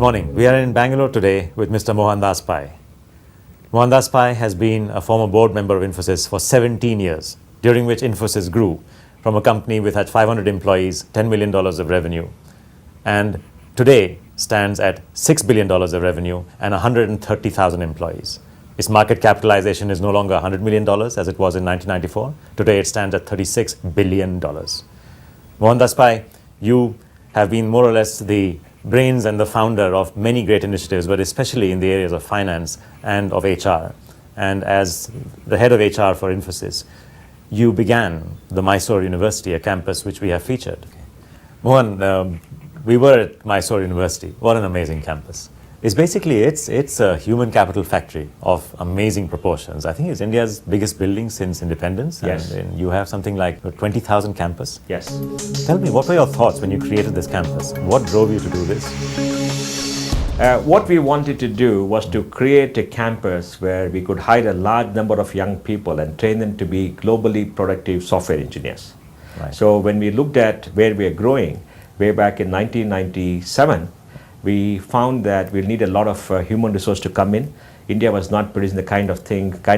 morning. We are in Bangalore today with Mr. Mohandas Pai. Mohandas Pai has been a former board member of Infosys for 17 years, during which Infosys grew from a company which had 500 employees, $10 million of revenue, and today stands at $6 billion of revenue and 130,000 employees. Its market capitalization is no longer $100 million as it was in 1994. Today it stands at $36 billion. Mohandas Pai, you have been more or less the brains and the founder of many great initiatives, but especially in the areas of finance and of HR. And as the head of HR for Infosys, you began the Mysore University, a campus which we have featured. Mohan, we were at Mysore University. What an amazing campus. It's a human capital factory of amazing proportions. I think it's India's biggest building since independence. Yes. And you have something like 20,000 campus. Yes. Tell me, what were your thoughts when you created this campus? What drove you to do this? What we wanted to do was to create a campus where we could hire a large number of young people and train them to be globally productive software engineers. Right. So when we looked at where we are growing, way back in 1997, we found that we'll need a lot of human resource to come in. India was not producing the kind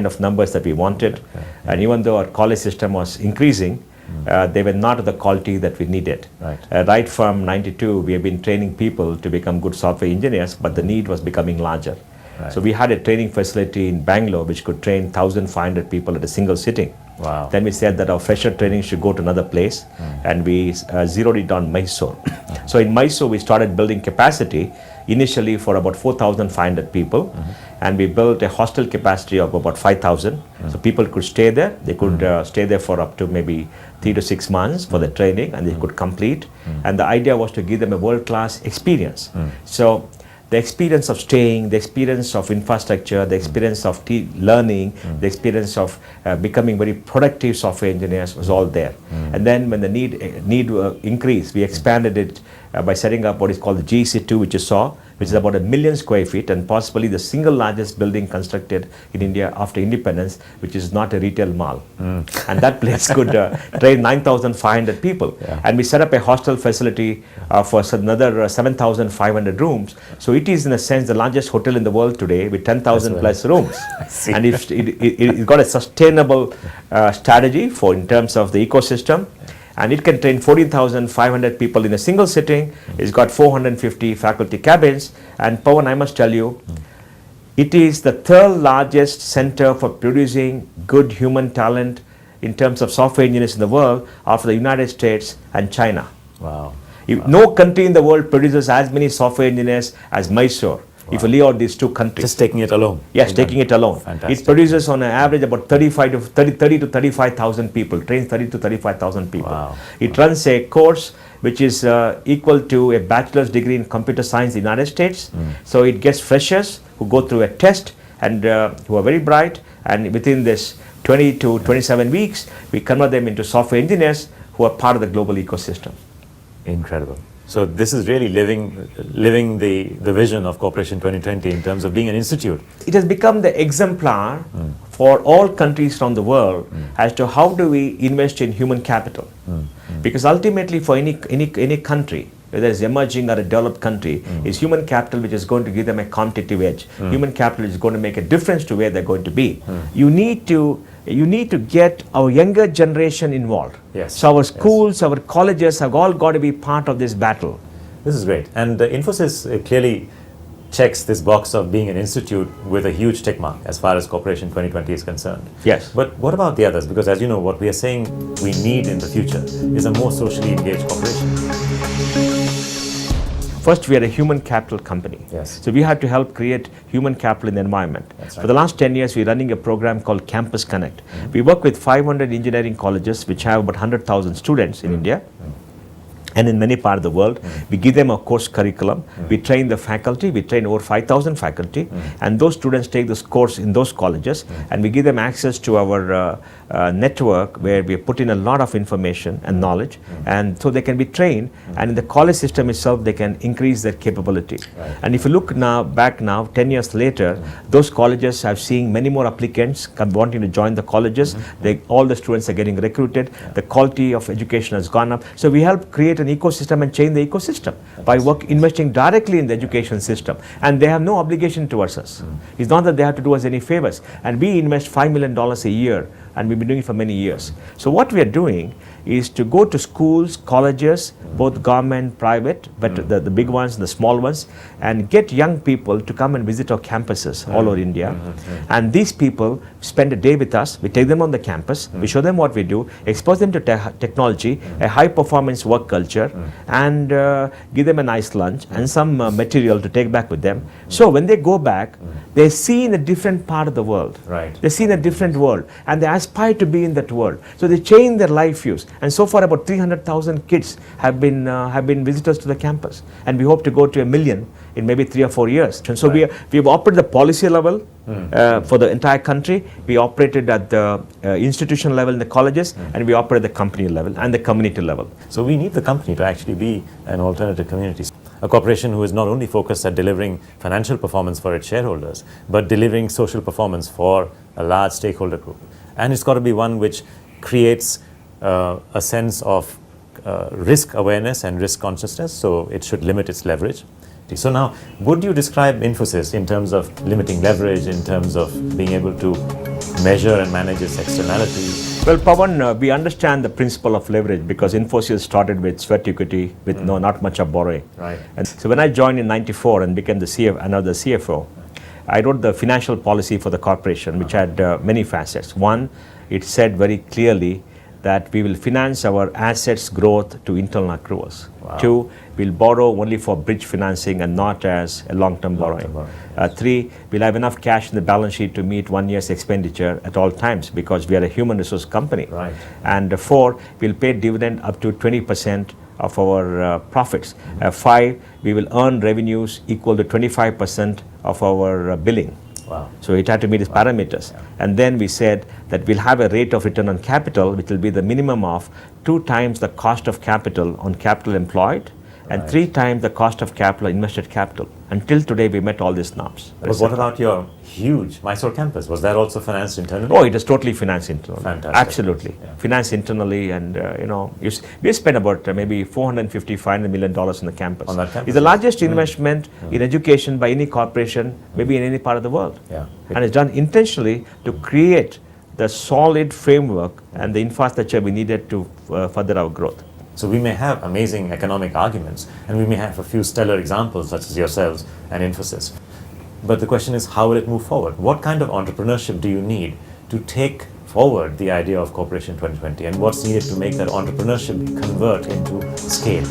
of numbers that we wanted. Okay. And even though our college system was increasing, they were not of the quality that we needed. Right. Right from 92, we have been training people to become good software engineers, but the need was becoming larger. Right. So we had a training facility in Bangalore which could train 1,500 people at a single sitting. Wow. Then we said that our fresher training should go to another place, and we zeroed it on Mysore. So in Mysore, we started building capacity initially for about 4,500 people, and we built a hostel capacity of about 5,000. So people could stay there. They could stay there for up to maybe 3 to 6 months for the training, and they could complete. And the idea was to give them a world-class experience. So the experience of staying, the experience of infrastructure, the experience of learning, the experience of becoming very productive software engineers was all there. And then when the need increased, we expanded it by setting up what is called the GEC2, which you saw, which is about 1 million square feet and possibly the single largest building constructed in India after independence, which is not a retail mall. And that place could train 9,500 people. Yeah. And we set up a hostel facility for another 7,500 rooms. So it is in a sense the largest hotel in the world today with 10,000 plus rooms. And it got a sustainable strategy in terms of the ecosystem. And it can train 14,500 people in a single sitting. It's got 450 faculty cabins. And Pawan, I must tell you, it is the third largest center for producing good human talent in terms of software engineers in the world after the United States and China. Wow. No country in the world produces as many software engineers as Mysore. If you leave out these two countries. Just taking it alone. Yes, taking it alone. Fantastic. It produces on an average about 30 to 35,000 people, trains 30 to 35,000 people. Wow. It runs a course which is equal to a bachelor's degree in computer science in the United States. So it gets freshers who go through a test and who are very bright, and within this 20 to 27 weeks, we convert them into software engineers who are part of the global ecosystem. Incredible. So this is really living the vision of Corporation 2020 in terms of being an institute. It has become the exemplar for all countries around the world as to how do we invest in human capital. Because ultimately for any country, whether it's emerging or a developed country, is human capital which is going to give them a competitive edge. Human capital is going to make a difference to where they're going to be. You need to get our younger generation involved. Yes. So our schools, our colleges have all got to be part of this battle. This is great. And Infosys clearly checks this box of being an institute with a huge tick mark as far as Corporation 2020 is concerned. Yes. But what about the others? Because as you know, what we are saying we need in the future is a more socially engaged corporation. First, we are a human capital company. Yes. So we have to help create human capital in the environment. That's right. For the last 10 years, we're running a program called Campus Connect. We work with 500 engineering colleges, which have about 100,000 students in India. And in many parts of the world, we give them a course curriculum. We train the faculty. We train over 5,000 faculty. And those students take this course in those colleges. And we give them access to our network where we put in a lot of information and knowledge. And so they can be trained. And in the college system itself, they can increase their capability. Right. And if you look back now, 10 years later, those colleges have seen many more applicants wanting to join the colleges. All the students are getting recruited. The quality of education has gone up. So we help create an an ecosystem and change the ecosystem by investing directly in the education system. And they have no obligation towards us. It's not that they have to do us any favors. And we invest $5 million a year, and we've been doing it for many years. So what we are doing is to go to schools, colleges, both government, private, but the big ones and the small ones, and get young people to come and visit our campuses all over India. And these people spend a day with us. We take them on the campus, we show them what we do, expose them to technology, a high performance work culture, and give them a nice lunch and some material to take back with them. So when they go back, they see in a different part of the world. Right. They see in a different world, and they aspire to be in that world. So they change their life views. And so far, about 300,000 kids have been visitors to the campus, and we hope to go to 1 million in maybe 3 or 4 years. And so we've operated the policy level for the entire country. We operated at the institutional level in the colleges, and we operate at the company level and the community level. So we need the company to actually be an alternative community. A corporation who is not only focused at delivering financial performance for its shareholders, but delivering social performance for a large stakeholder group. And it's got to be one which creates a sense of risk awareness and risk consciousness, so it should limit its leverage. So now, would you describe Infosys in terms of limiting leverage, in terms of being able to measure and manage its externalities? Well, Pawan, we understand the principle of leverage because Infosys started with sweat equity, with not much of borrowing. Right. And so when I joined in '94 and became the CFO, I wrote the financial policy for the corporation, which had many facets. One, it said very clearly that we will finance our assets growth to internal accruals. Wow. 2, we'll borrow only for bridge financing and not as a long-term borrowing. 3, we'll have enough cash in the balance sheet to meet 1 year's expenditure at all times because we are a human resource company. Right. And 4, we'll pay dividend up to 20% of our profits. 5, we will earn revenues equal to 25% of our billing. Wow. So it had to meet its parameters. Yeah. And then we said that we'll have a rate of return on capital which will be the minimum of 2 times the cost of capital on capital employed and Right. 3 times the cost of capital invested capital. Until today we met all these norms. But what about your huge Mysore campus? Was that also financed internally? Oh, it is totally financed internally. Fantastic. Absolutely. Yeah. Financed internally, and we spent about maybe $450, $500 million on the campus. On that campus, It's the largest investment in education by any corporation, maybe in any part of the world. Yeah. And it's done intentionally to create the solid framework and the infrastructure we needed to further our growth. So we may have amazing economic arguments, and we may have a few stellar examples such as yourselves and Infosys. But the question is, how will it move forward? What kind of entrepreneurship do you need to take forward the idea of Corporation 2020, and what's needed to make that entrepreneurship convert into scale?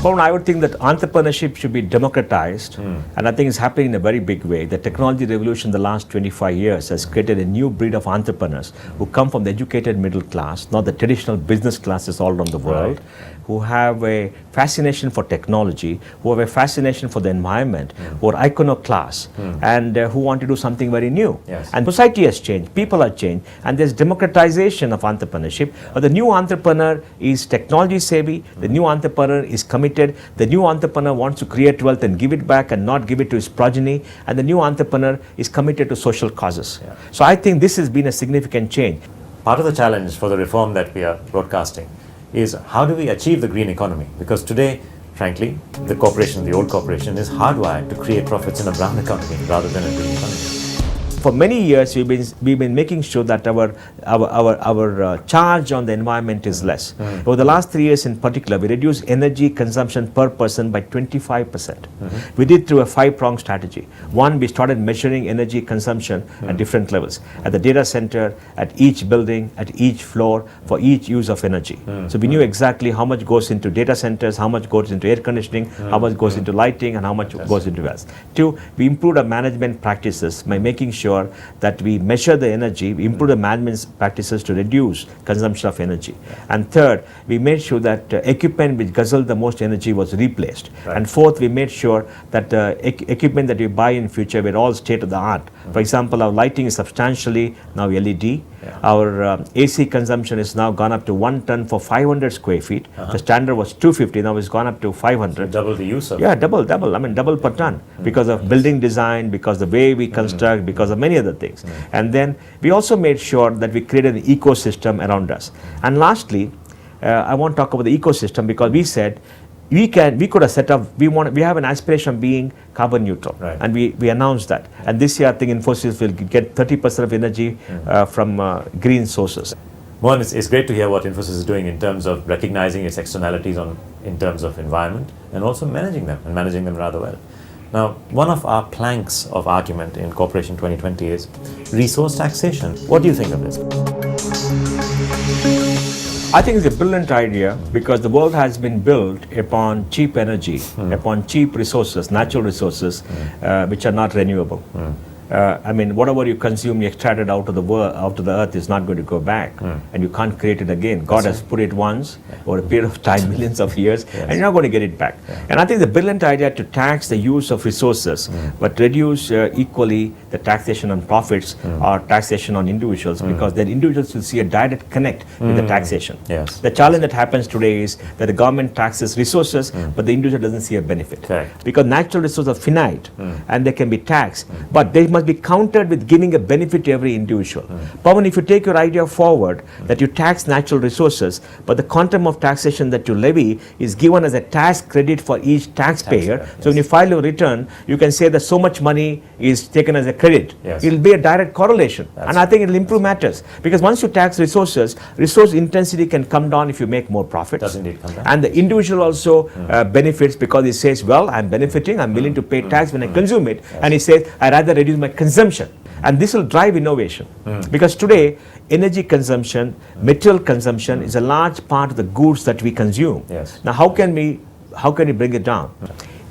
Well, I would think that entrepreneurship should be democratized, and I think it's happening in a very big way. The technology revolution in the last 25 years has created a new breed of entrepreneurs who come from the educated middle class, not the traditional business classes all around the world, who have a fascination for technology, who have a fascination for the environment, who are iconoclasts, and who want to do something very new. Yes. And society has changed, people have changed, and there's democratization of entrepreneurship. The new entrepreneur is technology savvy, the new entrepreneur is committed, the new entrepreneur wants to create wealth and give it back and not give it to his progeny, and the new entrepreneur is committed to social causes. Yeah. So I think this has been a significant change. Part of the challenge for the reform that we are broadcasting is how do we achieve the green economy? Because today, frankly, the old corporation, is hardwired to create profits in a brown economy rather than a green economy. For many years, we've been making sure that our charge on the environment is less. Over the last 3 years in particular, we reduced energy consumption per person by 25%. We did through a 5-pronged strategy. One, we started measuring energy consumption at different levels. At the data center, at each building, at each floor, for each use of energy. So we knew exactly how much goes into data centers, how much goes into air conditioning, how much goes into lighting, and how much goes into wells. 2, we improved our management practices by making sure that we measure the energy, we improve the management practices to reduce consumption of energy. And 3rd, we made sure that equipment which guzzled the most energy was replaced. Right. And 4th, we made sure that equipment that we buy in future were all state of the art. For example, our lighting is substantially now LED. Our AC consumption is now gone up to 1 ton for 500 square feet. The standard was 250, now it's gone up to 500. Double the use of Yeah, double. I mean, double per ton because of building design, because the way we construct, because of many other things. And then we also made sure that we created an ecosystem around us. And lastly, I want to talk about the ecosystem, because we said we could have set up, we have an aspiration of being carbon neutral, Right. and we announced that. And this year I think Infosys will get 30% of energy from green sources. Mohan, it's great to hear what Infosys is doing in terms of recognizing its externalities in terms of environment and also managing them rather well. Now, one of our planks of argument in Corporation 2020 is resource taxation. What do you think of this? I think it's a brilliant idea, because the world has been built upon cheap energy, upon cheap resources, natural resources, which are not renewable. I mean, whatever you consume, you extracted out of the world, out of the earth, is not going to go back, and you can't create it again. God has put it once over a period of time, millions of years, and you're not going to get it back. And I think it's a brilliant idea to tax the use of resources, but reduce equally the taxation on profits or taxation on individuals, because then individuals will see a direct connect with the taxation. Yes. The challenge that happens today is that the government taxes resources, but the individual doesn't see a benefit. Correct. Because natural resources are finite and they can be taxed, but they must be countered with giving a benefit to every individual. Pawan, if you take your idea forward that you tax natural resources, but the quantum of taxation that you levy is given as a tax credit for each taxpayer. So when you file your return, you can say that so much money is taken as a credit. Yes. It will be a direct correlation. And I think it will improve matters. Because once you tax resources, resource intensity can come down if you make more profits. Does indeed come down. And the individual also benefits, because he says, well, I'm benefiting, I'm willing to pay tax when I consume it. And he says, I rather reduce my consumption. And this will drive innovation. Because today, energy consumption, material consumption is a large part of the goods that we consume. Yes. Now, how can we bring it down?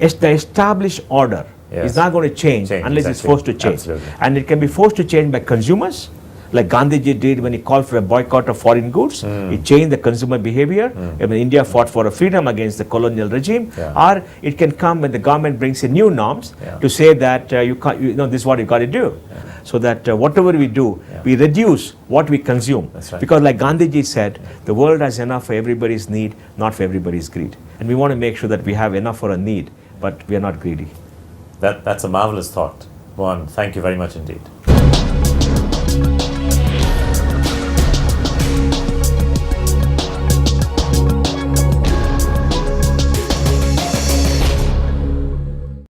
It's the established order. Yes. It's not going to change unless it's exactly. forced to change. Absolutely. And it can be forced to change by consumers, like Gandhiji did when he called for a boycott of foreign goods. He changed the consumer behavior. I mean, India fought for a freedom against the colonial regime. Or it can come when the government brings in new norms to say that this is what you got to do. So that whatever we do, we reduce what we consume. That's right. Because like Gandhiji said, the world has enough for everybody's need, not for everybody's greed. And we want to make sure that we have enough for a need, but we are not greedy. That's a marvelous thought. Mohan, thank you very much indeed.